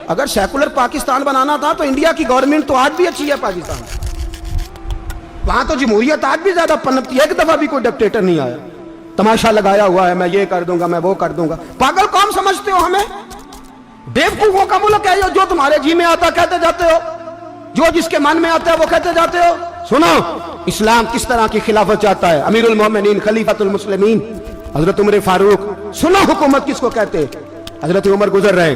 اگر سیکولر پاکستان بنانا تھا تو انڈیا کی گورنمنٹ تو آج بھی اچھی ہے پاکستان، وہاں تو جمہوریت آج بھی زیادہ پنپتی ہے، ایک دفعہ بھی کوئی ڈکٹیٹر نہیں آیا، تماشا لگایا ہوا ہے میں یہ کر دوں گا میں وہ کر دوں گا۔ پاگل قوم سمجھتے ہو ہمیں؟ بیوقوفوں کا ملک ہے جو تمہارے جی میں آتا کہتے جاتے ہو، جو جس کے من میں آتا ہے وہ کہتے جاتے ہو۔ سنو اسلام کس طرح کی خلافت چاہتا ہے، امیر المومنین خلیفۃ المسلمین حضرت عمر فاروق۔ سنو حکومت کس کو کہتے ہیں؟ حضرت عمر گزر رہے،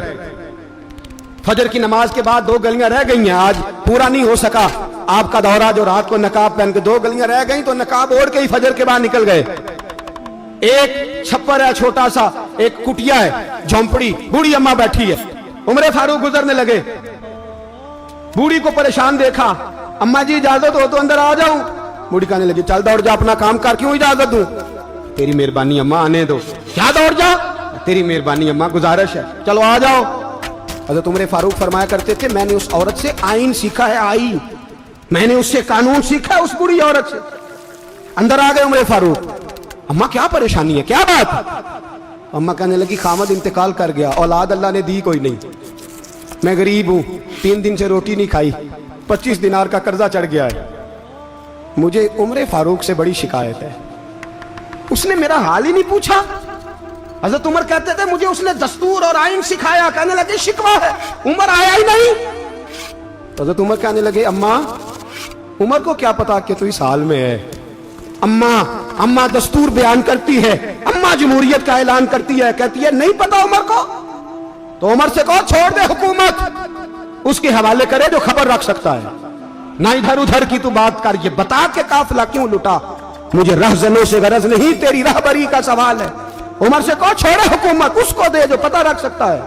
فجر کی نماز کے بعد 2 گلیاں رہ گئی ہیں، آج پورا نہیں ہو سکا آپ کا دورہ، جو رات کو نقاب پہن کے 2 گلیاں رہ گئیں تو نقاب اوڑھ کے ہی فجر کے بعد نکل گئے۔ ایک چھپر ہے چھوٹا سا، ایک کٹیا ہے جھونپڑی، بوڑھی اماں بیٹھی ہے، عمر فاروق گزرنے لگے، بوڑھی کو پریشان دیکھا، اماں جی اجازت ہو تو اندر آ جاؤں؟ بوڑھی کہنے لگی چل دوڑ جا اپنا کام کر، کیوں اجازت دوں؟ تیری مہربانی اماں آنے دو۔ کیا دوڑ جا؟ تیری مہربانی اماں گزارش ہے، چلو آ جاؤ۔ حضرت عمر فاروق فرمایا کرتے تھے میں نے اس عورت سے آئین سیکھا ہے، آئین، میں نے اس سے قانون سیکھا ہے، اس بوڑھی عورت سے۔ اندر آ گئے عمر فاروق، اماں کیا پریشانی ہے، کیا بات؟ اماں کہنے لگی خامد انتقال کر گیا، اولاد اللہ نے دی کوئی نہیں، میں غریب ہوں، 3 دن سے روٹی نہیں کھائی، 25 دینار کا قرضہ چڑھ گیا ہے، مجھے عمر فاروق سے بڑی شکایت ہے، اس نے میرا حال ہی نہیں پوچھا۔ حضرت عمر کہتے تھے مجھے اس نے دستور اور آئین سکھایا، کہنے لگے شکوہ ہے، عمر آیا ہی نہیں۔ حضرت عمر کہنے لگے اماں، عمر کو کیا پتا کہ تو اس حال میں ہے، اماں دستور بیان کرتی ہے، اماں جمہوریت کا اعلان کرتی ہے، کہتی ہے نہیں پتا عمر کو، تو عمر سے کہو چھوڑ دے حکومت، اس کے حوالے کرے جو خبر رکھ سکتا ہے، نہ ادھر ادھر کی تو بات کر، یہ بتا کہ قافلہ کیوں لٹا، مجھے رہزنوں سے غرض نہیں، تیری رہبری کا سوال ہے، عمر سے کہو چھوڑے حکومت، اس کو دے جو پتہ رکھ سکتا ہے۔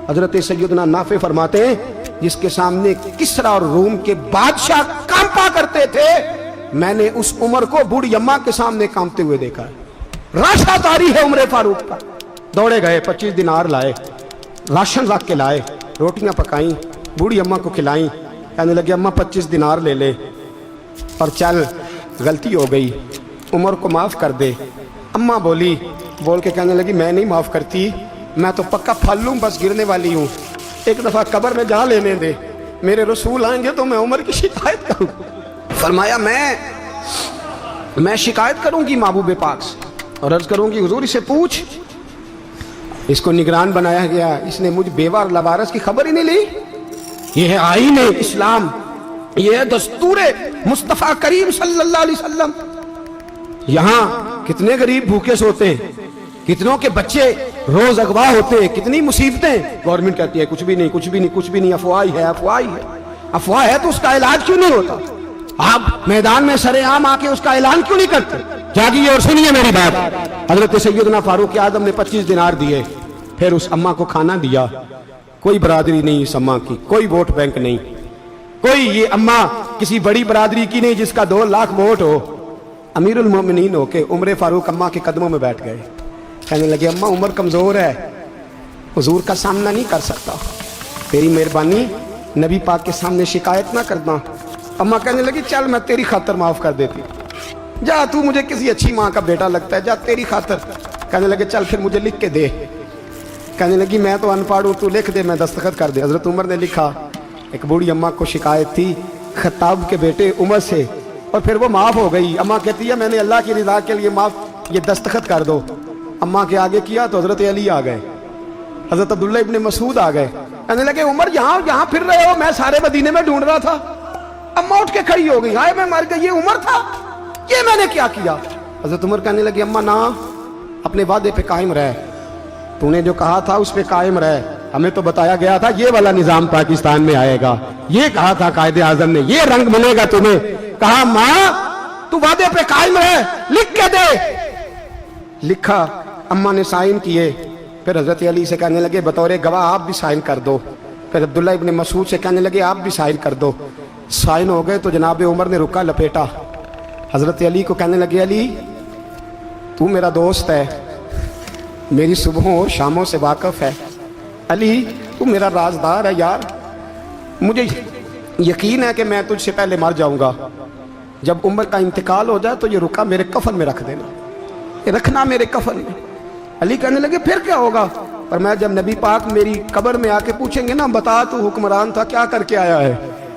حضرت سیدنا نافع فرماتے ہیں جس کے سامنے کسریٰ اور روم کے بادشاہ کانپا کرتے تھے، میں نے اس عمر کو بوڑھی اماں کے سامنے کانپتے ہوئے دیکھا ہے۔ راشا طاری ہے عمر فاروق کا۔ دوڑے گئے، 25 دینار لائے، راشن رکھ کے لائے، روٹیاں پکائیں، بوڑھی اماں کو کھلائیں، کہنے لگے اماں 25 دینار لے لے اور چل، غلطی ہو گئی، عمر کو معاف کر دے۔ اماں بول کے کہنے لگی میں نہیں معاف کرتی، میں تو پکا پھل لوں، بس گرنے والی ہوں، ایک دفعہ قبر میں جا لینے دے، میرے رسول آئیں گے تو میں عمر کی شکایت کروں۔ فرمایا میں شکایت کروں گی محبوب پاک سے اور عرض کروں گی حضور اسے پوچھ، اس کو نگران بنایا گیا، اس نے مجھ بیوہ اور لوارث کی خبر ہی نہیں لی۔ یہ ہے آئین اسلام، یہ ہے دستور مصطفیٰ کریم صلی اللہ علیہ وسلم۔ یہاں کتنے غریب بھوکے سوتے ہیں، کتنوں کے بچے روز اغوا ہوتے ہیں، کتنی مصیبتیں، گورنمنٹ کہتی ہے کچھ بھی نہیں کچھ بھی نہیں کچھ بھی نہیں، افواہ ہے افواہ ہے، افواہ ہے تو اس کا علاج کیوں نہیں ہوتا؟ آپ میدان میں سرے عام آ کے اس کا اعلان کیوں نہیں کرتے؟ جاگیے اور سنیے میری بات۔ حضرت سیدنا فاروق اعظم نے 25 دینار دیے، پھر اس اماں کو کھانا دیا۔ کوئی برادری نہیں اس اماں کی، کوئی ووٹ بینک نہیں، کوئی یہ اماں کسی بڑی برادری کی نہیں جس کا 2 لاکھ ووٹ ہو۔ امیر المومنین ہو کے عمر فاروق اماں کے قدموں میں بیٹھ گئے، کہنے لگے اماں عمر کمزور ہے، حضور کا سامنا نہیں کر سکتا، تیری مہربانی نبی پاک کے سامنے شکایت نہ کرنا۔ اماں کہنے لگی چل میں تیری خاطر معاف کر دیتی، جا تو مجھے کسی اچھی ماں کا بیٹا لگتا ہے، جا تیری خاطر۔ کہنے لگے چل پھر مجھے لکھ کے دے۔ کہنے لگی میں تو ان پڑھ ہوں، تو لکھ دے میں دستخط کر دے۔ حضرت عمر نے لکھا، ایک بوڑھی اماں کو شکایت تھی خطاب کے بیٹے عمر سے، اور پھر وہ معاف ہو گئی۔ اماں کہتی ہے میں نے اللہ کی رضا کے لیے معاف، یہ دستخط کر دو۔ اماں کے آگے کیا تو حضرت علی آ گئے، حضرت عبداللہ ابن مسعود آ گئے، کہنے لگے عمر یہاں پھر رہے ہو، میں سارے مدینے میں ڈھونڈ رہا تھا۔ اماں اٹھ کے کھڑی ہو گئی، ہائے میں مر گئی، یہ عمر تھا، یہ میں نے کیا کیا؟ حضرت عمر کہنے لگے اماں نہ، اپنے وعدے پہ قائم رہ، تو نے جو کہا تھا اس پہ قائم رہ، ہمیں تو بتایا گیا تھا یہ والا نظام پاکستان میں آئے گا، یہ کہا تھا قائد اعظم نے، یہ رنگ ملے گا تمہیں۔ کہا ماں تو وعدے پہ قائم رہ، لکھ کے دے۔ لکھا، اماں نے سائن کیے، پھر حضرت علی سے کہنے لگے بطور گواہ آپ بھی سائن کر دو، پھر عبداللہ ابن مسعود سے کہنے لگے آپ بھی سائن کر دو۔ سائن ہو گئے تو جناب عمر نے رکا لپیٹا، حضرت علی کو کہنے لگے علی تو میرا دوست ہے، میری صبحوں اور شاموں سے واقف ہے، علی تو میرا رازدار ہے یار، مجھے یقین ہے کہ میں تجھ سے پہلے مر جاؤں گا، جب عمر کا انتقال ہو جائے تو یہ رکا میرے کفن میں رکھ دینا، یہ رکھنا میرے کفن میں۔ علی کہنے لگے پھر کیا ہوگا؟ پر میں جب نبی پاک میری قبر میں آ کے پوچھیں گے نا بتا تو حکمران تھا کیا کر کے آیا ہے،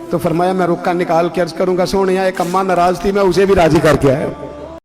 تو فرمایا میں رکا نکال کے عرض کروں گا سونے ایک اماں ناراض تھی میں اسے بھی راضی کر کے آیا.